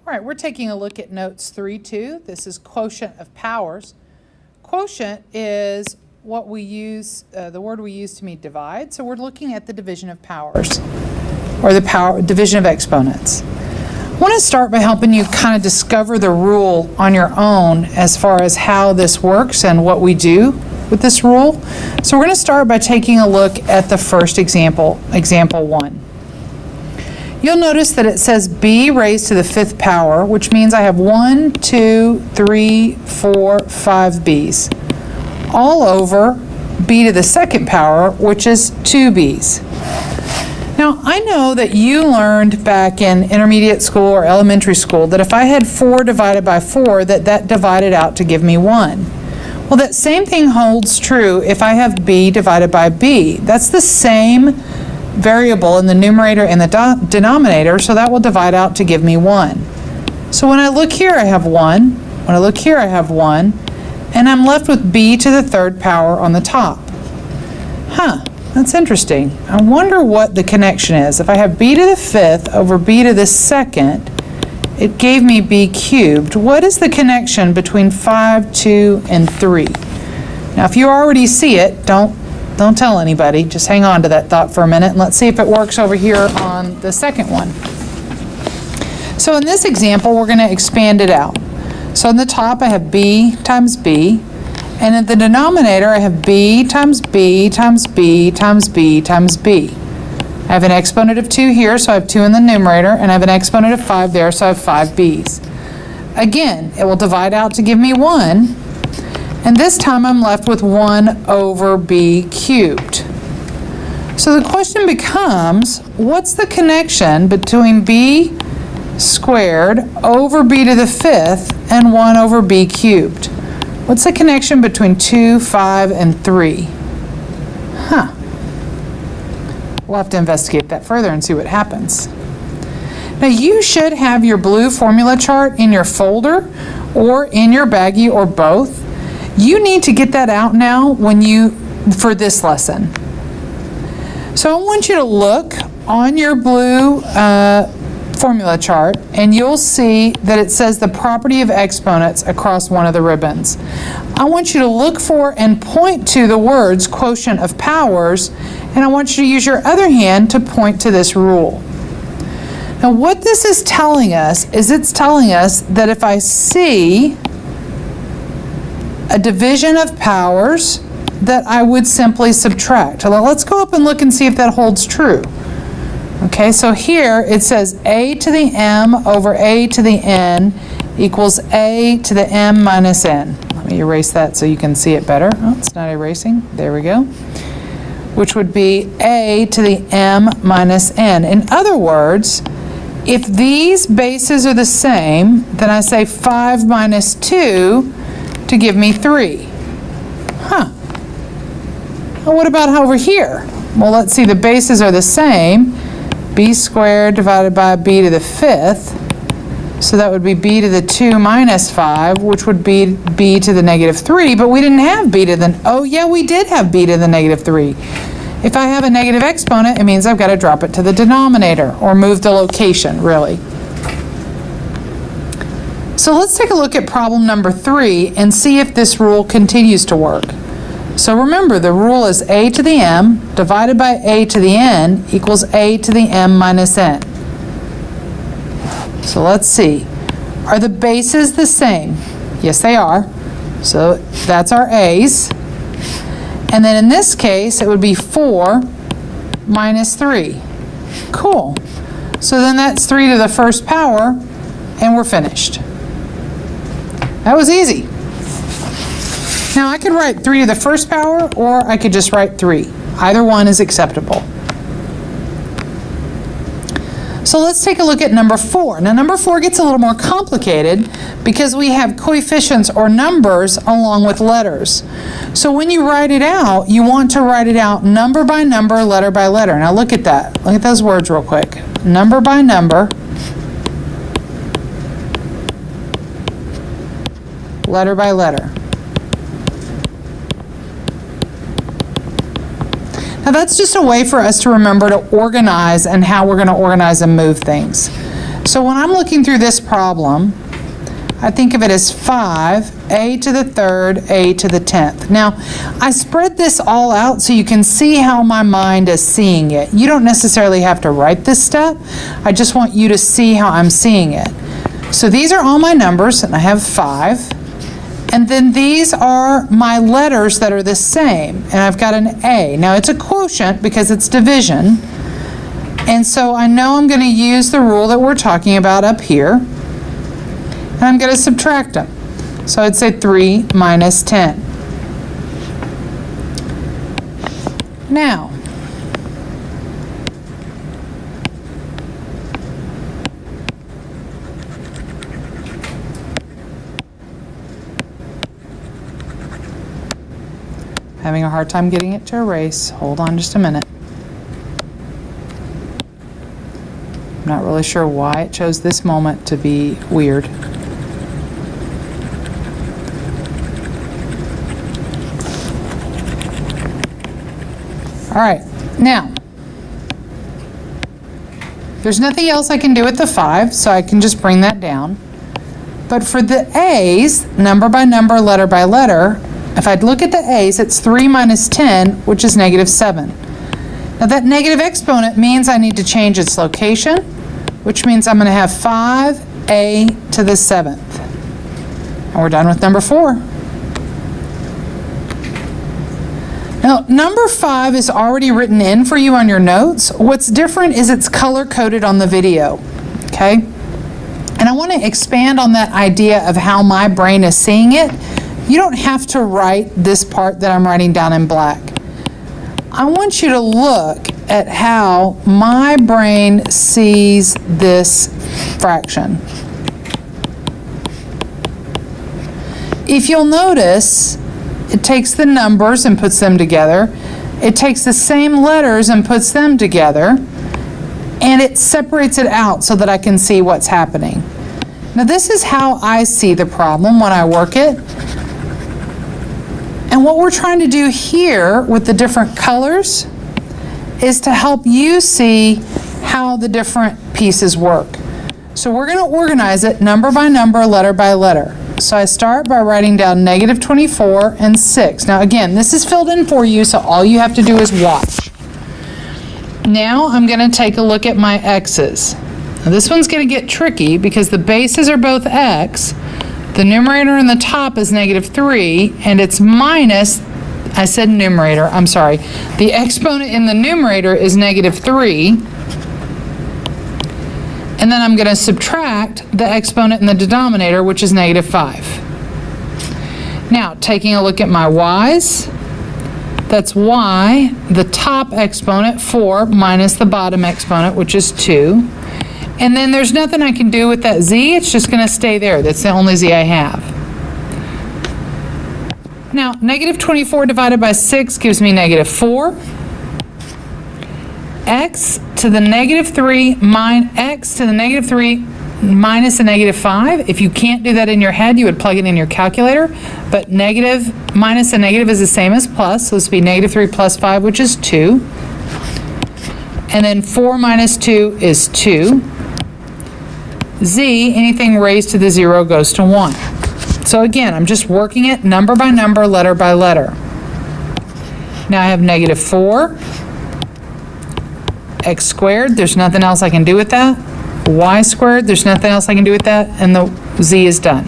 All right, we're taking a look at notes 3-2. This is quotient of powers. Quotient is what we use, the word we use to mean divide. So we're looking at the division of powers, or the division of exponents. I want to start by helping you kind of discover the rule on your own as far as how this works and what we do with this rule. So we're going to start by taking a look at the first example, example 1. You'll notice that it says b raised to the 5th power, which means I have 1, 2, 3, 4, 5 b's, all over b to the 2nd power, which is 2 b's. Now, I know that you learned back in intermediate school or elementary school that if I had 4 divided by 4, that divided out to give me 1. Well, that same thing holds true if I have b divided by b. That's the same variable in the numerator and the denominator, so that will divide out to give me 1. So when I look here, I have 1. When I look here, I have 1. And I'm left with b to the 3rd power on the top. That's interesting. I wonder what the connection is. If I have b to the 5th over b to the 2nd, it gave me b cubed. What is the connection between 5, 2, and 3? Now, if you already see it, don't tell anybody. Just hang on to that thought for a minute, and let's see if it works over here on the second one. So in this example, we're going to expand it out. So in the top, I have b times b. And in the denominator, I have b times b times b times b times b. I have an exponent of 2 here, so I have 2 in the numerator, and I have an exponent of 5 there, so I have 5 b's. Again, it will divide out to give me 1, and this time I'm left with 1 over b cubed. So the question becomes, what's the connection between b squared over b to the 5th and 1 over b cubed? What's the connection between 2, 5, and 3? We'll have to investigate that further and see what happens. Now, you should have your blue formula chart in your folder or in your Baggie or both. You need to get that out now for this lesson. So I want you to look on your blue formula chart, and you'll see that it says the property of exponents across one of the ribbons. I want you to look for and point to the words quotient of powers, and I want you to use your other hand to point to this rule. Now, what this is telling us is it's telling us that if I see a division of powers, that I would simply subtract. Now, let's go up and look and see if that holds true. Okay, so here it says a to the m over a to the n equals a to the m minus n. Let me erase that so you can see it better. Oh, it's not erasing. There we go. Which would be a to the m minus n. In other words, if these bases are the same, then I say 5 minus 2 to give me 3. Well, what about over here? Well, let's see, the bases are the same. B squared divided by b to the 5th. So that would be b to the 2 minus 5, which would be b to the negative 3, but we didn't have b to the, oh yeah, we did have b to the negative 3. If I have a negative exponent, it means I've got to drop it to the denominator, or move the location, really. So let's take a look at problem number 3 and see if this rule continues to work. So remember, the rule is a to the m divided by a to the n equals a to the m minus n. So let's see. Are the bases the same? Yes, they are. So that's our a's. And then in this case, it would be 4 minus 3. Cool. So then that's 3 to the 1st power, and we're finished. That was easy. Now, I could write 3 to the 1st power, or I could just write 3. Either one is acceptable. So let's take a look at number 4. Now, number 4 gets a little more complicated because we have coefficients or numbers along with letters. So when you write it out, you want to write it out number by number, letter by letter. Now, look at that. Look at those words real quick. Number by number, letter by letter. Now that's just a way for us to remember to organize and how we're going to organize and move things. So when I'm looking through this problem, I think of it as 5, a to the third, a to the 10th. Now, I spread this all out so you can see how my mind is seeing it. You don't necessarily have to write this step. I just want you to see how I'm seeing it. So these are all my numbers, and I have 5. And then these are my letters that are the same, and I've got an A. Now, it's a quotient because it's division. And so I know I'm going to use the rule that we're talking about up here. And I'm going to subtract them. So I'd say 3 minus 10. Now, having a hard time getting it to erase. Hold on just a minute. I'm not really sure why it chose this moment to be weird. All right, now, there's nothing else I can do with the 5, so I can just bring that down. But for the A's, number by number, letter by letter, if I'd look at the A's, it's 3 minus 10, which is negative 7. Now that negative exponent means I need to change its location, which means I'm going to have 5a to the 7th. And we're done with number 4. Now, number 5 is already written in for you on your notes. What's different is it's color-coded on the video, okay? And I want to expand on that idea of how my brain is seeing it. You don't have to write this part that I'm writing down in black. I want you to look at how my brain sees this fraction. If you'll notice, it takes the numbers and puts them together. It takes the same letters and puts them together. And it separates it out so that I can see what's happening. Now this is how I see the problem when I work it. And what we're trying to do here with the different colors is to help you see how the different pieces work. So we're going to organize it number by number, letter by letter. So I start by writing down negative 24 and 6. Now again, this is filled in for you, so all you have to do is watch. Now I'm going to take a look at my x's. Now this one's going to get tricky because the bases are both x. The numerator in the top is negative 3, and it's minus, I said numerator, I'm sorry. The exponent in the numerator is negative 3. And then I'm going to subtract the exponent in the denominator, which is negative 5. Now, taking a look at my y's, that's y, the top exponent, 4, minus the bottom exponent, which is 2. And then there's nothing I can do with that z. It's just going to stay there. That's the only z I have. Now, negative 24 divided by 6 gives me negative 4. X to the negative 3 minus a negative 5. If you can't do that in your head, you would plug it in your calculator. But negative minus a negative is the same as plus. So this would be negative 3 plus 5, which is 2. And then 4 minus 2 is 2. Z, anything raised to the 0 goes to 1. So again, I'm just working it number by number, letter by letter. Now I have negative 4. X squared, there's nothing else I can do with that. Y squared, there's nothing else I can do with that. And the Z is done.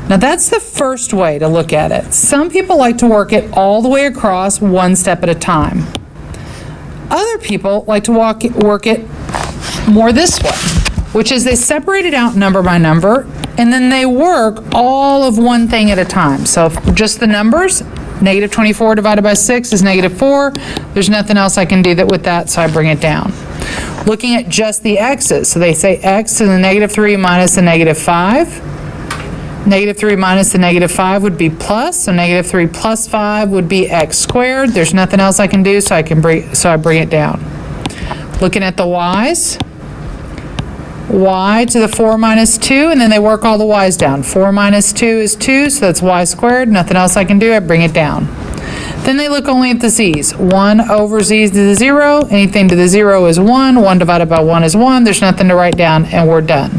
Now that's the first way to look at it. Some people like to work it all the way across, one step at a time. Other people like to work it more this way, which is they separate it out number by number, and then they work all of one thing at a time. So just the numbers, negative 24 divided by 6 is negative 4. There's nothing else I can do with that, so I bring it down. Looking at just the x's, so they say x to the negative 3 minus the negative 5. Negative 3 minus the negative 5 would be plus, so negative 3 plus 5 would be x squared. There's nothing else I can do, so I bring it down. Looking at the y's, y to the 4 minus 2, and then they work all the y's down. 4 minus 2 is 2, so that's y squared. Nothing else I can do, I bring it down. Then they look only at the z's. 1 over z to the 0. Anything to the 0 is 1. 1 divided by 1 is 1. There's nothing to write down, and we're done.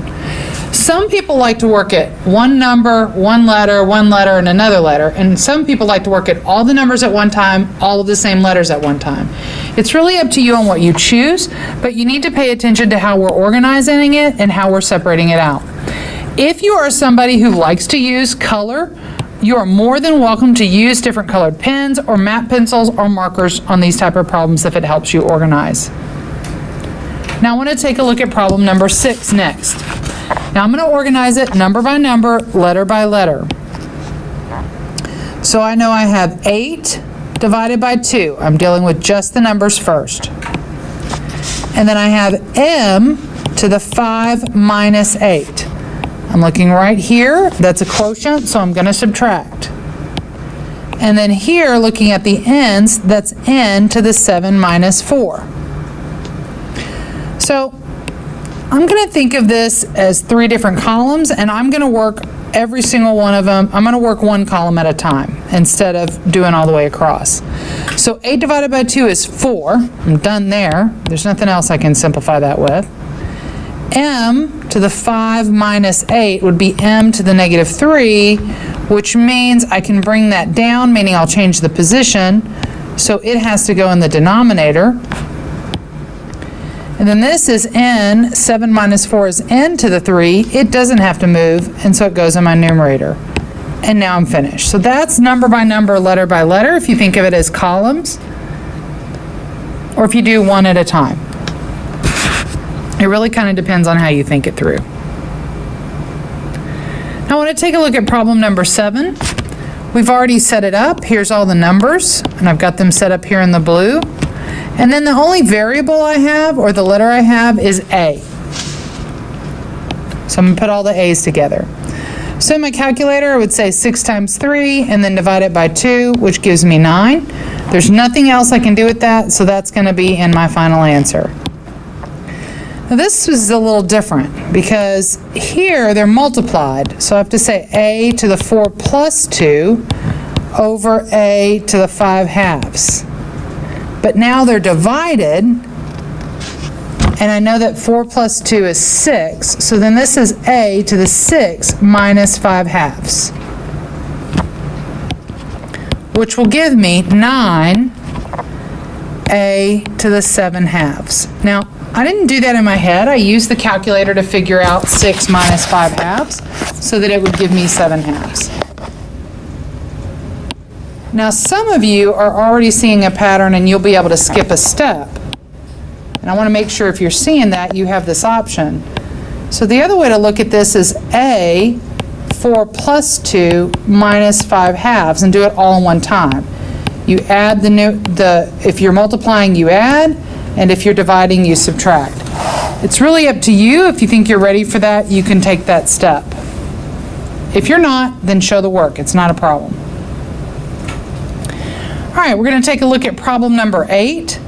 Some people like to work at one number, one letter, and another letter. And some people like to work at all the numbers at one time, all of the same letters at one time. It's really up to you on what you choose, but you need to pay attention to how we're organizing it and how we're separating it out. If you are somebody who likes to use color, you are more than welcome to use different colored pens or map pencils or markers on these type of problems if it helps you organize. Now I want to take a look at problem number 6 next. Now I'm going to organize it number by number, letter by letter. So I know I have 8 divided by 2. I'm dealing with just the numbers first. And then I have m to the 5 minus 8. I'm looking right here. That's a quotient, so I'm going to subtract. And then here, looking at the ends, that's n to the 7 minus 4. So I'm going to think of this as 3 different columns, and I'm going to work every single one of them. I'm going to work one column at a time instead of doing all the way across. So 8 divided by 2 is 4. I'm done there. There's nothing else I can simplify that with. M to the 5 minus 8 would be m to the negative 3, which means I can bring that down, meaning I'll change the position. So it has to go in the denominator. And then this is n, 7 minus 4 is n to the 3. It doesn't have to move, and so it goes in my numerator. And now I'm finished. So that's number by number, letter by letter, if you think of it as columns, or if you do one at a time. It really kind of depends on how you think it through. Now I want to take a look at problem number 7. We've already set it up. Here's all the numbers, and I've got them set up here in the blue. And then the only variable I have, or the letter I have, is A. So I'm going to put all the A's together. So in my calculator, I would say 6 times 3, and then divide it by 2, which gives me 9. There's nothing else I can do with that, so that's going to be in my final answer. Now this is a little different, because here they're multiplied. So I have to say A to the 4 plus 2 over A to the 5 halves. But now they're divided, and I know that 4 plus 2 is 6, so then this is A to the 6 minus 5 halves, which will give me 9 A to the 7 halves. Now, I didn't do that in my head. I used the calculator to figure out 6 minus 5 halves so that it would give me 7 halves. Now, some of you are already seeing a pattern and you'll be able to skip a step. And I want to make sure if you're seeing that, you have this option. So the other way to look at this is A, 4 plus 2 minus 5 halves, and do it all in one time. You add if you're multiplying, you add, and if you're dividing, you subtract. It's really up to you. If you think you're ready for that, you can take that step. If you're not, then show the work. It's not a problem. All right, we're going to take a look at problem number 8.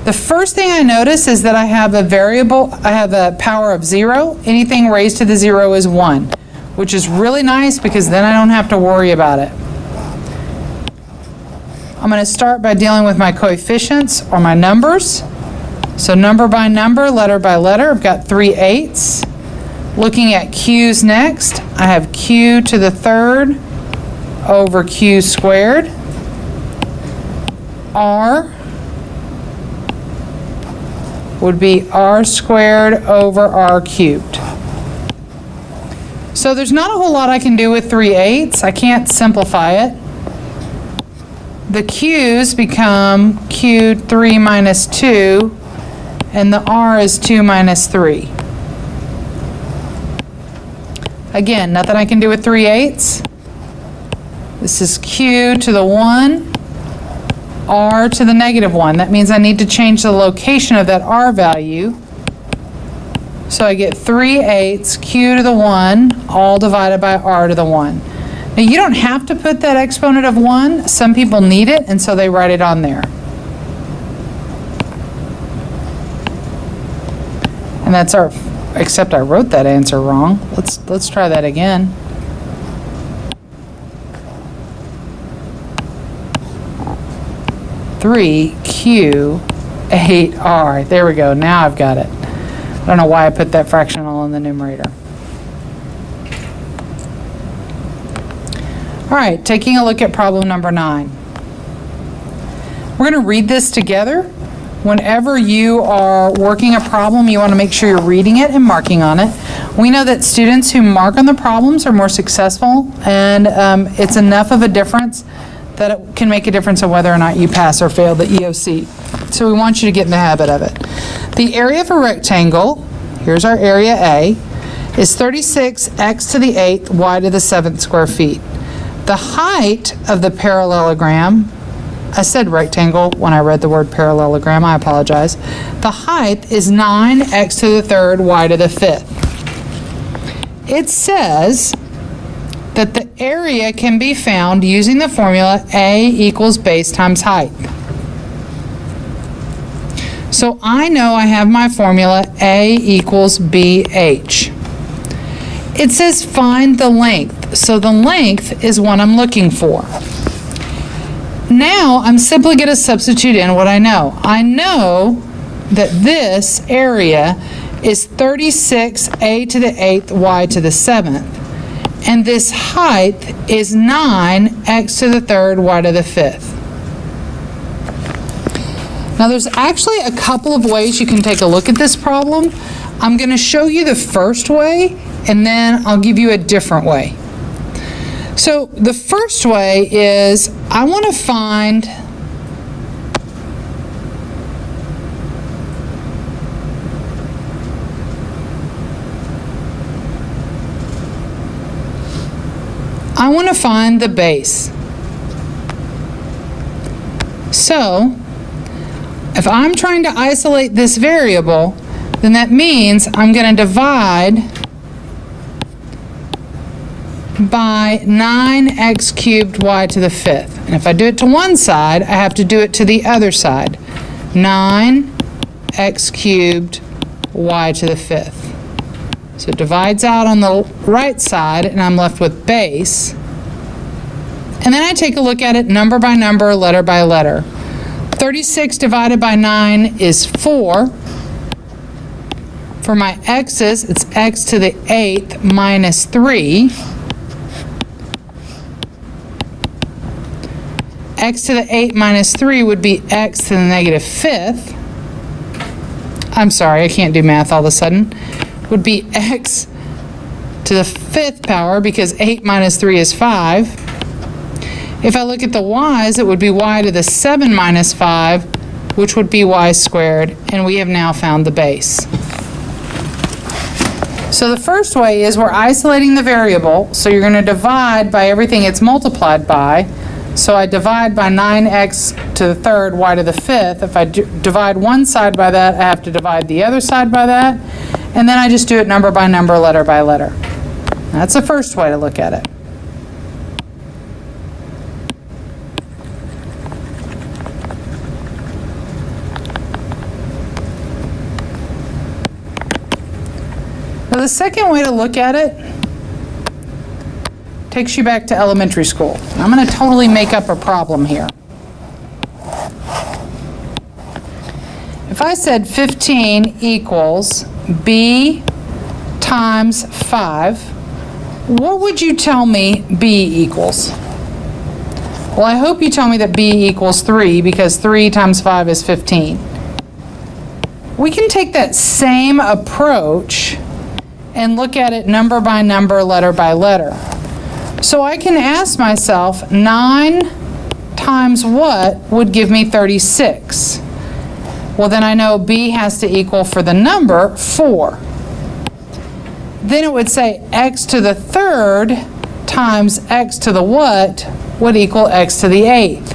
The first thing I notice is that I have a variable, I have a power of 0. Anything raised to the 0 is 1, which is really nice because then I don't have to worry about it. I'm going to start by dealing with my coefficients or my numbers. So number by number, letter by letter, I've got 3 8s. Looking at q's next, I have q to the 3rd over q squared. R would be r squared over r cubed. So there's not a whole lot I can do with 3 8s. I can't simplify it. The q's become q 3 minus 2, and the r is 2 minus 3. Again, nothing I can do with 3 8s. This is q to the 1, r to the negative 1. That means I need to change the location of that r value. So I get 3 8s q to the 1, all divided by r to the 1. Now you don't have to put that exponent of 1. Some people need it, and so they write it on there. And that's our, except I wrote that answer wrong. Let's try that again. 3Q8R. There we go. Now I've got it. I don't know why I put that fractional in the numerator. All right, taking a look at problem number 9. We're going to read this together. Whenever you are working a problem, you want to make sure you're reading it and marking on it. We know that students who mark on the problems are more successful, and it's enough of a difference that it can make a difference of whether or not you pass or fail the EOC. So we want you to get in the habit of it. The area of a rectangle, here's our area A, is 36x to the 8th y to the 7th square feet. The height of the parallelogram, I said rectangle when I read the word parallelogram, I apologize. The height is 9x to the 3rd y to the 5th. It says that the area can be found using the formula A equals base times height. So I know I have my formula A equals BH. It says find the length. So the length is what I'm looking for. Now I'm simply going to substitute in what I know. I know that this area is 36a to the 8th y to the 7th. And this height is 9x to the 3rd y to the 5th. Now there's actually a couple of ways you can take a look at this problem. I'm going to show you the first way, and then I'll give you a different way. So the first way is I want to find the base. So if I'm trying to isolate this variable, then that means I'm going to divide by 9x cubed y to the 5th. And if I do it to one side, I have to do it to the other side. 9x cubed y to the 5th. So it divides out on the right side, and I'm left with base. And then I take a look at it number by number, letter by letter. 36 divided by 9 is 4. For my x's, it's x to the 8th minus 3. X to the 8 minus 3 would be x to the negative 5th. I'm sorry, I can't do math all of a sudden. Would be x to the 5th power because 8 minus 3 is 5. If I look at the y's, it would be y to the 7 minus 5, which would be y squared, and we have now found the base. So the first way is we're isolating the variable, so you're going to divide by everything it's multiplied by. So I divide by 9x to the 3rd, y to the 5th. If I divide one side by that, I have to divide the other side by that. And then I just do it number by number, letter by letter. That's the first way to look at it. Now the second way to look at it takes you back to elementary school. I'm going to totally make up a problem here. If I said 15 equals b times 5, what would you tell me b equals? Well, I hope you tell me that b equals 3 because 3 times 5 is 15. We can take that same approach and look at it number by number, letter by letter. So I can ask myself, 9 times what would give me 36? Well, then I know b has to equal, for the number, 4. Then it would say x to the 3rd times x to the what would equal x to the 8th.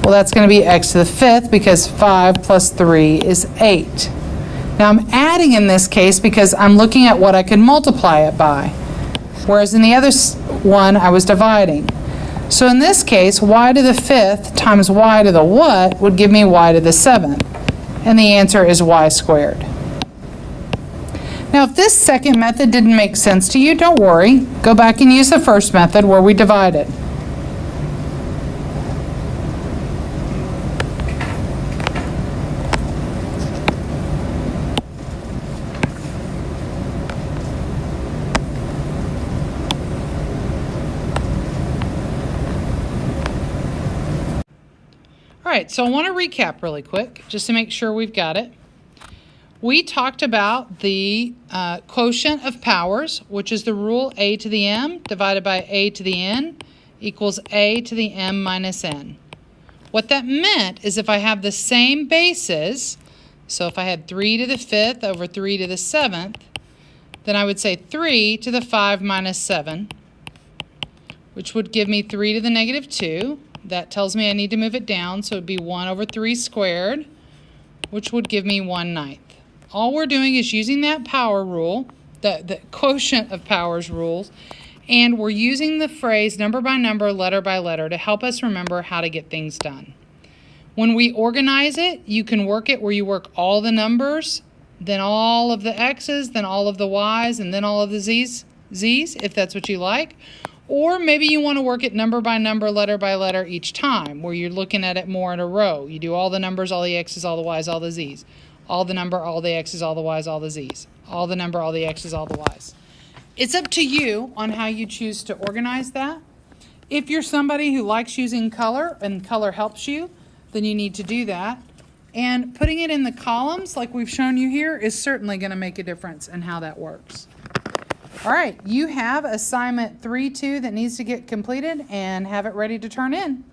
Well, that's going to be x to the 5th because 5 plus 3 is 8. Now I'm adding in this case because I'm looking at what I could multiply it by, whereas in the other one I was dividing. So in this case, y to the 5th times y to the what would give me y to the 7th, and the answer is y squared. Now if this second method didn't make sense to you, don't worry. Go back and use the first method where we divided. All right, so I want to recap really quick just to make sure we've got it. We talked about the quotient of powers, which is the rule a to the m divided by a to the n equals a to the m minus n. What that meant is if I have the same bases, so if I had 3 to the 5th over 3 to the 7th, then I would say 3 to the 5 minus 7, which would give me 3 to the negative 2. That tells me I need to move it down, so it would be 1 over 3 squared, which would give me 1/9. All we're doing is using that power rule, the quotient of powers rules, and we're using the phrase number by number, letter by letter to help us remember how to get things done. When we organize it, you can work it where you work all the numbers, then all of the x's, then all of the y's, and then all of the z's, if that's what you like. Or maybe you want to work it number by number, letter by letter each time, where you're looking at it more in a row. You do all the numbers, all the x's, all the y's, all the z's. All the number, all the x's, all the y's, all the z's. All the number, all the x's, all the y's. It's up to you on how you choose to organize that. If you're somebody who likes using color and color helps you, then you need to do that. And putting it in the columns like we've shown you here is certainly going to make a difference in how that works. All right, you have assignment 3-2 that needs to get completed and have it ready to turn in.